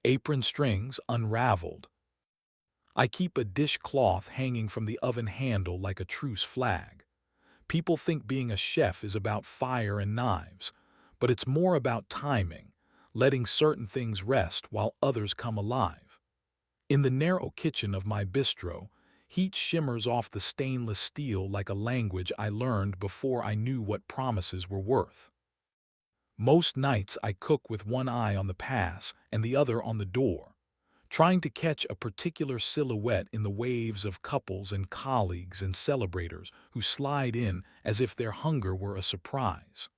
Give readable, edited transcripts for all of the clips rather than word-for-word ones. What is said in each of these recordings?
Apron strings unraveled. I keep a dishcloth hanging from the oven handle like a truce flag. People think being a chef is about fire and knives, but it's more about timing, letting certain things rest while others come alive. In the narrow kitchen of my bistro, heat shimmers off the stainless steel like a language I learned before I knew what promises were worth. Most nights I cook with one eye on the pass and the other on the door, trying to catch a particular silhouette in the waves of couples and colleagues and celebrators who slide in as if their hunger were a surprise.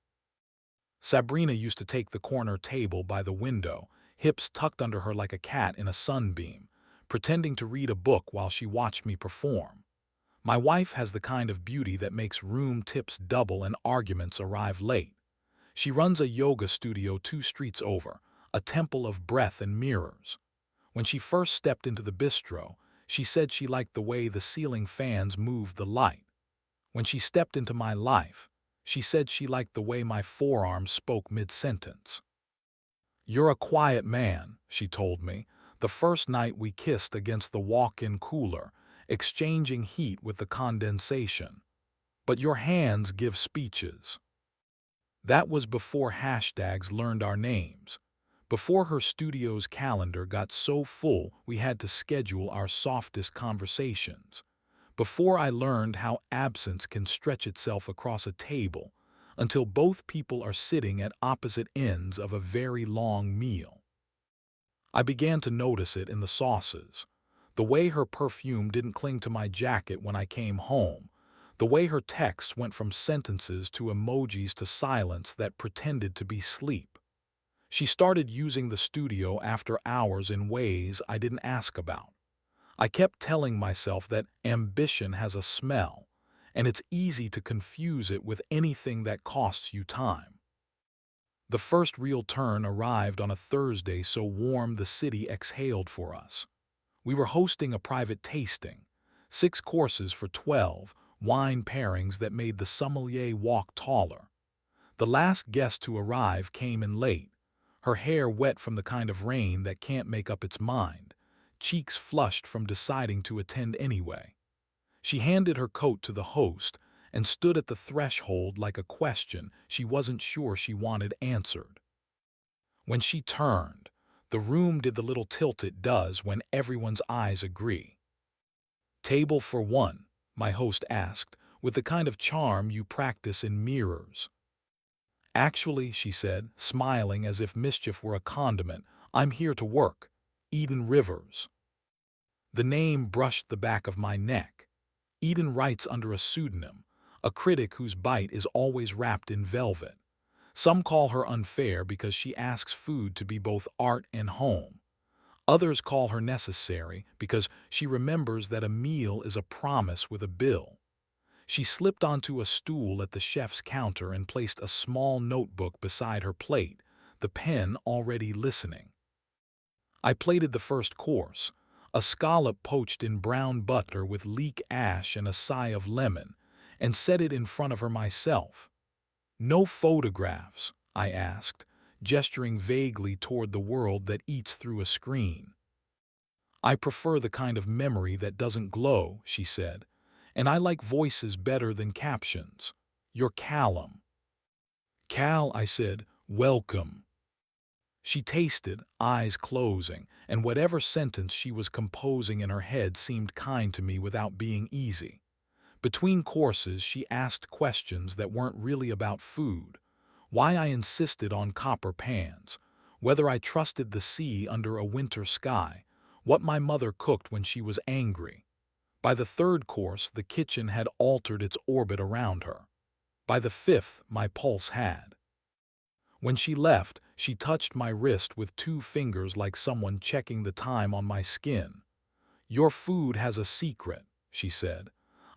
Sabrina used to take the corner table by the window, hips tucked under her like a cat in a sunbeam, pretending to read a book while she watched me perform. My wife has the kind of beauty that makes room tips double and arguments arrive late. She runs a yoga studio 2 streets over, a temple of breath and mirrors. When she first stepped into the bistro, she said she liked the way the ceiling fans moved the light. When she stepped into my life, she said she liked the way my forearms spoke mid-sentence. "You're a quiet man," she told me, the first night we kissed against the walk-in cooler, exchanging heat with the condensation. "But your hands give speeches." That was before hashtags learned our names. Before her studio's calendar got so full we had to schedule our softest conversations. Before I learned how absence can stretch itself across a table until both people are sitting at opposite ends of a very long meal. I began to notice it in the sauces. The way her perfume didn't cling to my jacket when I came home. The way her texts went from sentences to emojis to silence that pretended to be sleep. She started using the studio after hours in ways I didn't ask about. I kept telling myself that ambition has a smell, and it's easy to confuse it with anything that costs you time. The first real turn arrived on a Thursday so warm the city exhaled for us. We were hosting a private tasting, 6 courses for 12, wine pairings that made the sommelier walk taller. The last guest to arrive came in late, her hair wet from the kind of rain that can't make up its mind, cheeks flushed from deciding to attend anyway. She handed her coat to the host and stood at the threshold like a question she wasn't sure she wanted answered. When she turned, the room did the little tilt it does when everyone's eyes agree. "Table for one?" my host asked, with the kind of charm you practice in mirrors. "Actually," she said, smiling as if mischief were a condiment, "I'm here to work. Eden Rivers." The name brushed the back of my neck. Eden writes under a pseudonym, a critic whose bite is always wrapped in velvet. Some call her unfair because she asks food to be both art and home. Others call her necessary because she remembers that a meal is a promise with a bill. She slipped onto a stool at the chef's counter and placed a small notebook beside her plate, the pen already listening. I plated the first course, a scallop poached in brown butter with leek ash and a sigh of lemon, and set it in front of her myself. "No photographs?" I asked, gesturing vaguely toward the world that eats through a screen. "I prefer the kind of memory that doesn't glow," she said, "and I like voices better than captions. You're Callum." "Cal," I said, "welcome." She tasted, eyes closing, and whatever sentence she was composing in her head seemed kind to me without being easy. Between courses, she asked questions that weren't really about food. Why I insisted on copper pans, whether I trusted the sea under a winter sky, what my mother cooked when she was angry. By the third course, the kitchen had altered its orbit around her. By the fifth, my pulse had. When she left, she touched my wrist with 2 fingers like someone checking the time on my skin. "Your food has a secret," she said.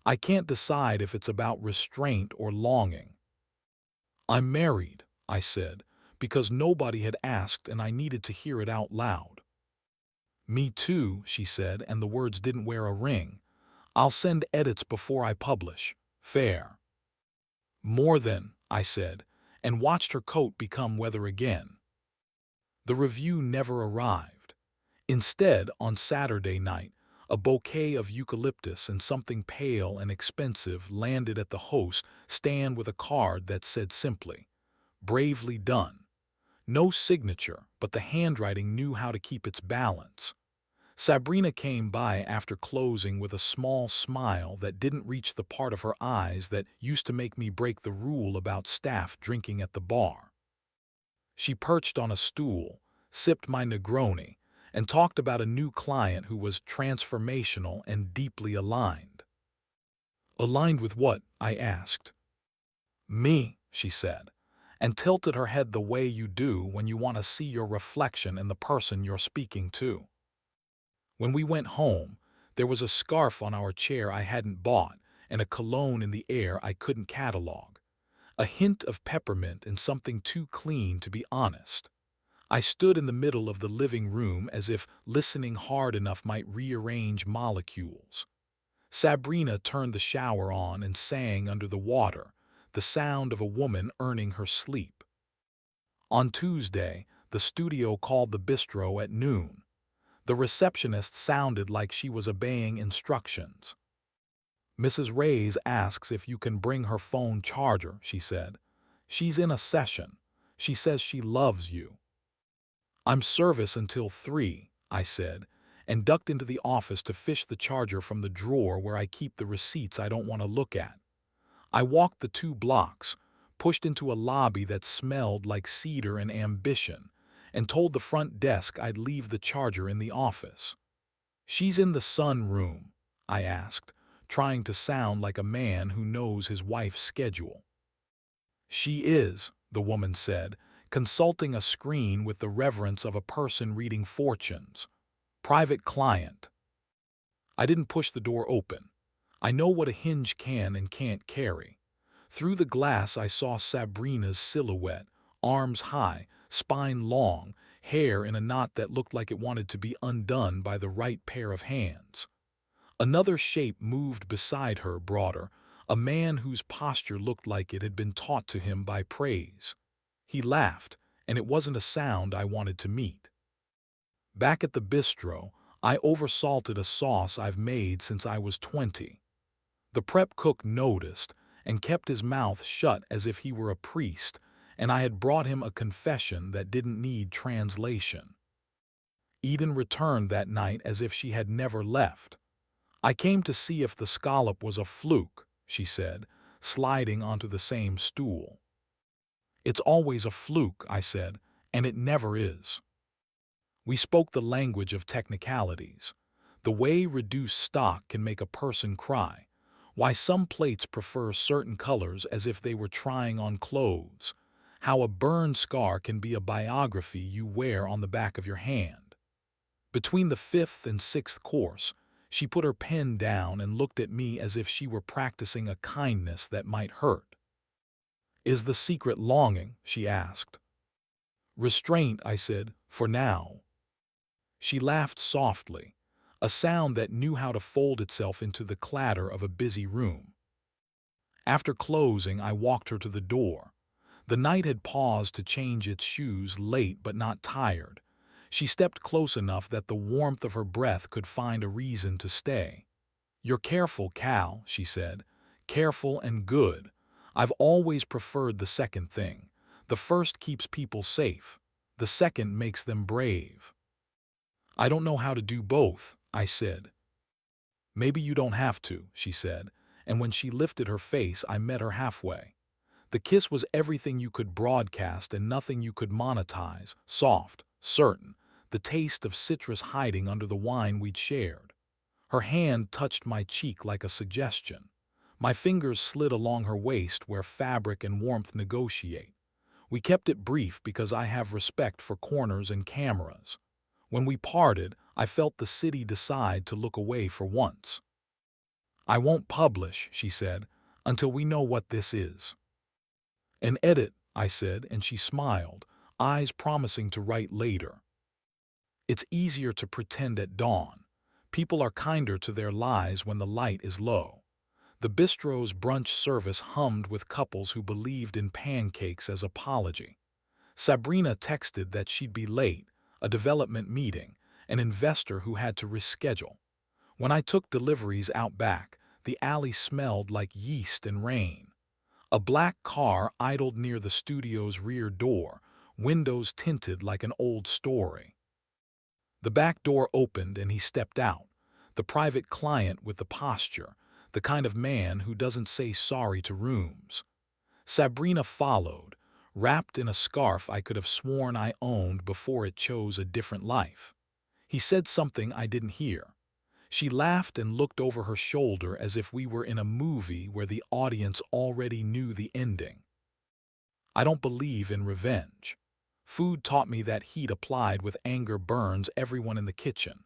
"I can't decide if it's about restraint or longing." "I'm married," I said, because nobody had asked and I needed to hear it out loud. "Me too," she said, and the words didn't wear a ring. "I'll send edits before I publish. Fair." "More than," I said, and watched her coat become weather again. The review never arrived. Instead, on Saturday night, a bouquet of eucalyptus and something pale and expensive landed at the host stand with a card that said simply, "Bravely done." No signature, but the handwriting knew how to keep its balance. Sabrina came by after closing with a small smile that didn't reach the part of her eyes that used to make me break the rule about staff drinking at the bar. She perched on a stool, sipped my Negroni, and talked about a new client who was transformational and deeply aligned. "Aligned with what?" I asked. "Me," she said, and tilted her head the way you do when you want to see your reflection in the person you're speaking to. When we went home, there was a scarf on our chair I hadn't bought and a cologne in the air I couldn't catalog. A hint of peppermint and something too clean to be honest. I stood in the middle of the living room as if listening hard enough might rearrange molecules. Sabrina turned the shower on and sang under the water, the sound of a woman earning her sleep. On Tuesday, the studio called the bistro at noon. The receptionist sounded like she was obeying instructions. "Mrs. Reyes asks if you can bring her phone charger," she said. "She's in a session. She says she loves you." "I'm service until 3, I said, and ducked into the office to fish the charger from the drawer where I keep the receipts I don't want to look at. I walked the 2 blocks, pushed into a lobby that smelled like cedar and ambition, and told the front desk I'd leave the charger in the office. "She's in the sun room," I asked, trying to sound like a man who knows his wife's schedule. "She is," the woman said, consulting a screen with the reverence of a person reading fortunes. "Private client." I didn't push the door open. I know what a hinge can and can't carry. Through the glass I saw Sabrina's silhouette, arms high, spine long, hair in a knot that looked like it wanted to be undone by the right pair of hands. Another shape moved beside her, broader, a man whose posture looked like it had been taught to him by praise. He laughed, and it wasn't a sound I wanted to meet. Back at the bistro, I oversalted a sauce I've made since I was 20. The prep cook noticed and kept his mouth shut as if he were a priest, and I had brought him a confession that didn't need translation. Eden returned that night as if she had never left. "I came to see if the scallop was a fluke," she said, sliding onto the same stool. "It's always a fluke," I said, "and it never is." We spoke the language of technicalities. The way reduced stock can make a person cry. Why some plates prefer certain colors as if they were trying on clothes. How a burn scar can be a biography you wear on the back of your hand. Between the 5th and 6th course, she put her pen down and looked at me as if she were practicing a kindness that might hurt. "Is the secret longing?" she asked. "Restraint," I said, "for now." She laughed softly, a sound that knew how to fold itself into the clatter of a busy room. After closing, I walked her to the door. The night had paused to change its shoes, late but not tired. She stepped close enough that the warmth of her breath could find a reason to stay. "You're careful, Cal," she said. "Careful and good. I've always preferred the second thing. The first keeps people safe. The second makes them brave." "I don't know how to do both," I said. "Maybe you don't have to," she said, and when she lifted her face, I met her halfway. The kiss was everything you could broadcast and nothing you could monetize, soft, certain, the taste of citrus hiding under the wine we'd shared. Her hand touched my cheek like a suggestion. My fingers slid along her waist where fabric and warmth negotiate. We kept it brief because I have respect for corners and cameras. When we parted, I felt the city decide to look away for once. "I won't publish," she said, "until we know what this is." "An edit," I said, and she smiled, eyes promising to write later. "It's easier to pretend at dawn. People are kinder to their lies when the light is low." The bistro's brunch service hummed with couples who believed in pancakes as apology. Sabrina texted that she'd be late, a development meeting, an investor who had to reschedule. When I took deliveries out back, the alley smelled like yeast and rain. A black car idled near the studio's rear door, windows tinted like an old story. The back door opened and he stepped out, the private client with the posture, the kind of man who doesn't say sorry to rooms. Sabrina followed, wrapped in a scarf I could have sworn I owned before it chose a different life. He said something I didn't hear. She laughed and looked over her shoulder as if we were in a movie where the audience already knew the ending. I don't believe in revenge. Food taught me that heat applied with anger burns everyone in the kitchen,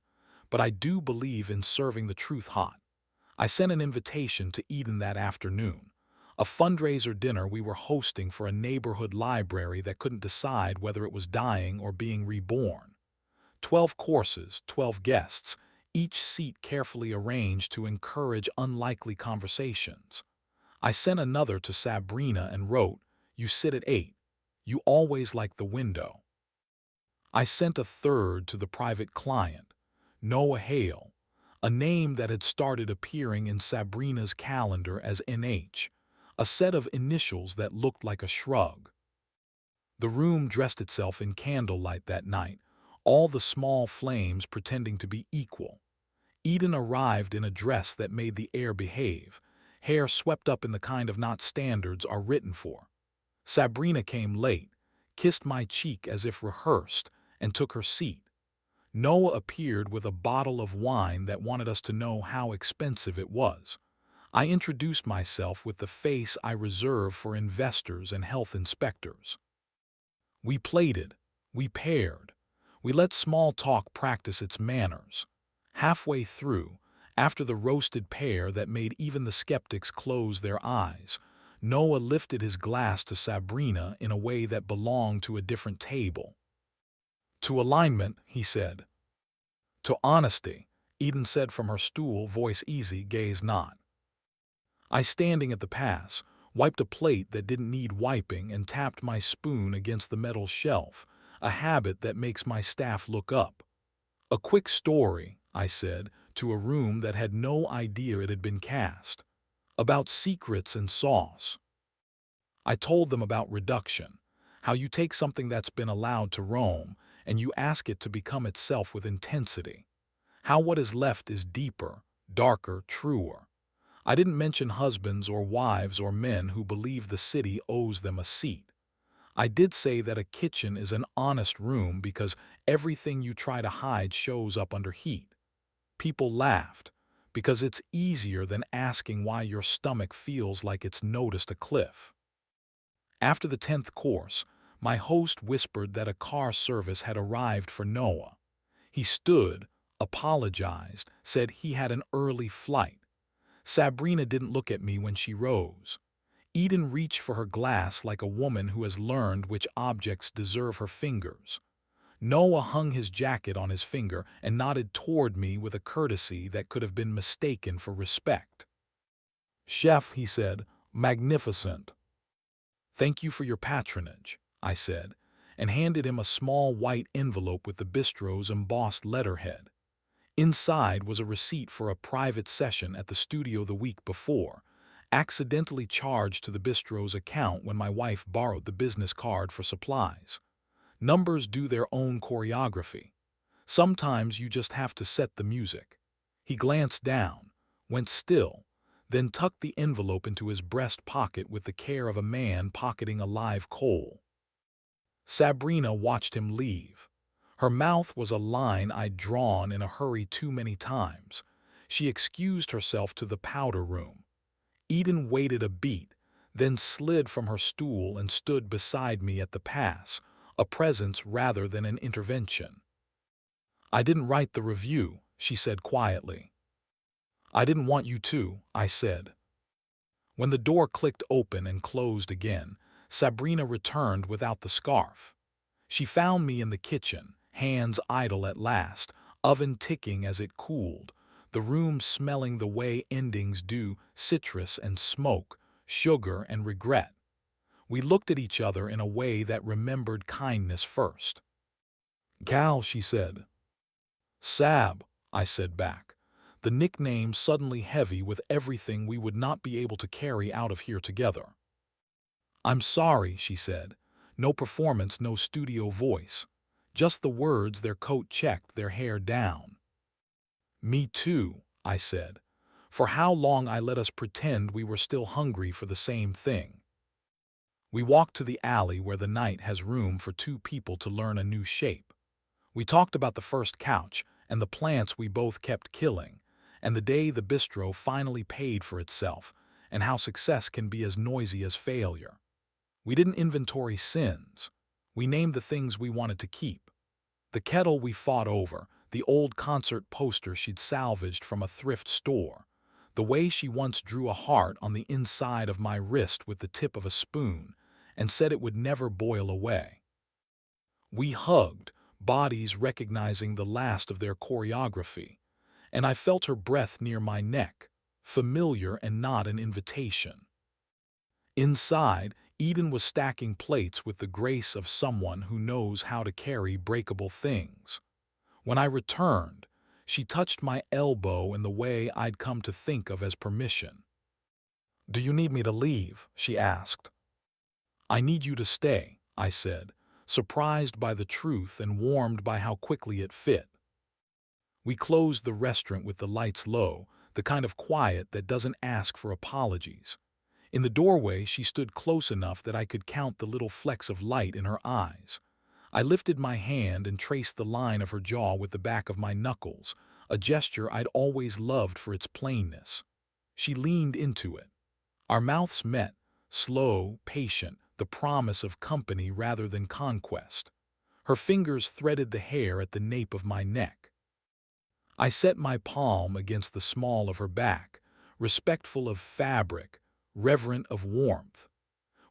but I do believe in serving the truth hot. I sent an invitation to Eden that afternoon, a fundraiser dinner we were hosting for a neighborhood library that couldn't decide whether it was dying or being reborn. 12 courses, 12 guests, each seat carefully arranged to encourage unlikely conversations. I sent another to Sabrina and wrote, "You sit at 8. You always like the window." I sent a third to the private client, Noah Hale, a name that had started appearing in Sabrina's calendar as NH, a set of initials that looked like a shrug. The room dressed itself in candlelight that night, all the small flames pretending to be equal. Eden arrived in a dress that made the air behave, hair swept up in the kind of knot standards are written for. Sabrina came late, kissed my cheek as if rehearsed, and took her seat. Noah appeared with a bottle of wine that wanted us to know how expensive it was. I introduced myself with the face I reserve for investors and health inspectors. We plated, we paired, we let small talk practice its manners. Halfway through, after the roasted pear that made even the skeptics close their eyes, Noah lifted his glass to Sabrina in a way that belonged to a different table. "To alignment," he said. "To honesty," Eden said from her stool, voice easy, gaze not. I, standing at the pass, wiped a plate that didn't need wiping and tapped my spoon against the metal shelf, a habit that makes my staff look up. "A quick story," I said, to a room that had no idea it had been cast. "About secrets and sauce." I told them about reduction, how you take something that's been allowed to roam and you ask it to become itself with intensity. How what is left is deeper, darker, truer. I didn't mention husbands or wives or men who believe the city owes them a seat. I did say that a kitchen is an honest room because everything you try to hide shows up under heat. People laughed, because it's easier than asking why your stomach feels like it's noticed a cliff. After the 10th course, my host whispered that a car service had arrived for Noah. He stood, apologized, said he had an early flight. Sabrina didn't look at me when she rose. Eden reached for her glass like a woman who has learned which objects deserve her fingers. Noah hung his jacket on his finger and nodded toward me with a courtesy that could have been mistaken for respect. "Chef," he said, "magnificent." "Thank you for your patronage," I said, and handed him a small white envelope with the bistro's embossed letterhead. Inside was a receipt for a private session at the studio the week before, accidentally charged to the bistro's account when my wife borrowed the business card for supplies. Numbers do their own choreography. Sometimes you just have to set the music. He glanced down, went still, then tucked the envelope into his breast pocket with the care of a man pocketing a live coal. Sabrina watched him leave. Her mouth was a line I'd drawn in a hurry too many times. She excused herself to the powder room. Eden waited a beat, then slid from her stool and stood beside me at the pass, a presence rather than an intervention. "I didn't write the review," she said quietly. "I didn't want you to," I said. When the door clicked open and closed again, Sabrina returned without the scarf. She found me in the kitchen, hands idle at last, oven ticking as it cooled, the room smelling the way endings do, citrus and smoke, sugar and regret. We looked at each other in a way that remembered kindness first. "Gal," she said. Sab, I said back, the nickname suddenly heavy with everything we would not be able to carry out of here together. I'm sorry, she said. No performance, no studio voice. Just the words, their coat checked, their hair down. Me too, I said. For how long I let us pretend we were still hungry for the same thing. We walked to the alley where the night has room for two people to learn a new shape. We talked about the first couch and the plants we both kept killing, and the day the bistro finally paid for itself, and how success can be as noisy as failure. We didn't inventory sins. We named the things we wanted to keep. The kettle we fought over, the old concert poster she'd salvaged from a thrift store, the way she once drew a heart on the inside of my wrist with the tip of a spoon and said it would never boil away. We hugged, bodies recognizing the last of their choreography, and I felt her breath near my neck, familiar and not an invitation. Inside, Eden was stacking plates with the grace of someone who knows how to carry breakable things. When I returned, she touched my elbow in the way I'd come to think of as permission. "Do you need me to leave?" she asked. "I need you to stay," I said, surprised by the truth and warmed by how quickly it fit. We closed the restaurant with the lights low, the kind of quiet that doesn't ask for apologies. In the doorway, she stood close enough that I could count the little flecks of light in her eyes. I lifted my hand and traced the line of her jaw with the back of my knuckles, a gesture I'd always loved for its plainness. She leaned into it. Our mouths met, slow, patient, the promise of company rather than conquest. Her fingers threaded the hair at the nape of my neck. I set my palm against the small of her back, respectful of fabric, reverent of warmth.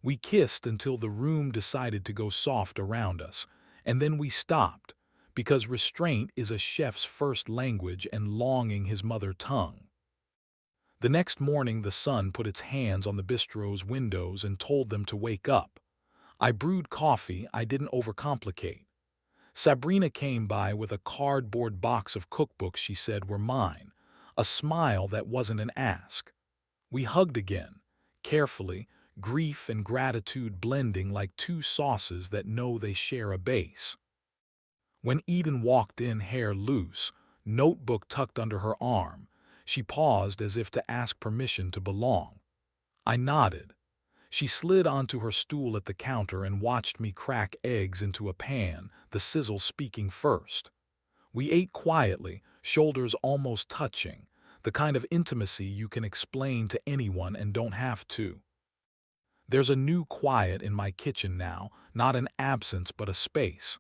We kissed until the room decided to go soft around us, and then we stopped, because restraint is a chef's first language and longing his mother tongue. The next morning the sun put its hands on the bistro's windows and told them to wake up. I brewed coffee I didn't overcomplicate. Sabrina came by with a cardboard box of cookbooks she said were mine, a smile that wasn't an ask. We hugged again, carefully, grief and gratitude blending like two sauces that know they share a base. When Eden walked in, hair loose, notebook tucked under her arm, she paused as if to ask permission to belong. I nodded. She slid onto her stool at the counter and watched me crack eggs into a pan, the sizzle speaking first. We ate quietly, shoulders almost touching, the kind of intimacy you can explain to anyone and don't have to. There's a new quiet in my kitchen now, not an absence but a space.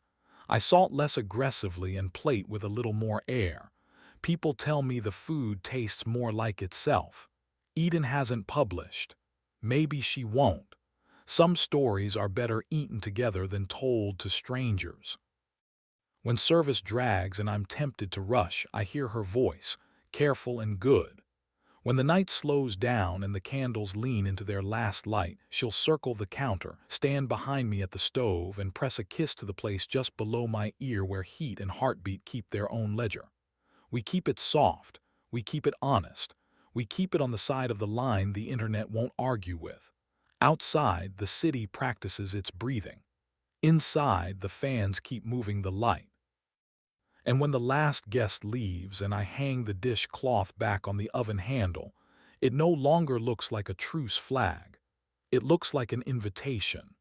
I salt less aggressively and plate with a little more air. People tell me the food tastes more like itself. Eden hasn't published. Maybe she won't. Some stories are better eaten together than told to strangers. When service drags and I'm tempted to rush, I hear her voice, careful and good. When the night slows down and the candles lean into their last light, she'll circle the counter, stand behind me at the stove, and press a kiss to the place just below my ear where heat and heartbeat keep their own ledger. We keep it soft. We keep it honest. We keep it on the side of the line the internet won't argue with. Outside, the city practices its breathing. Inside, the fans keep moving the light. And when the last guest leaves and I hang the dish cloth back on the oven handle, it no longer looks like a truce flag. It looks like an invitation.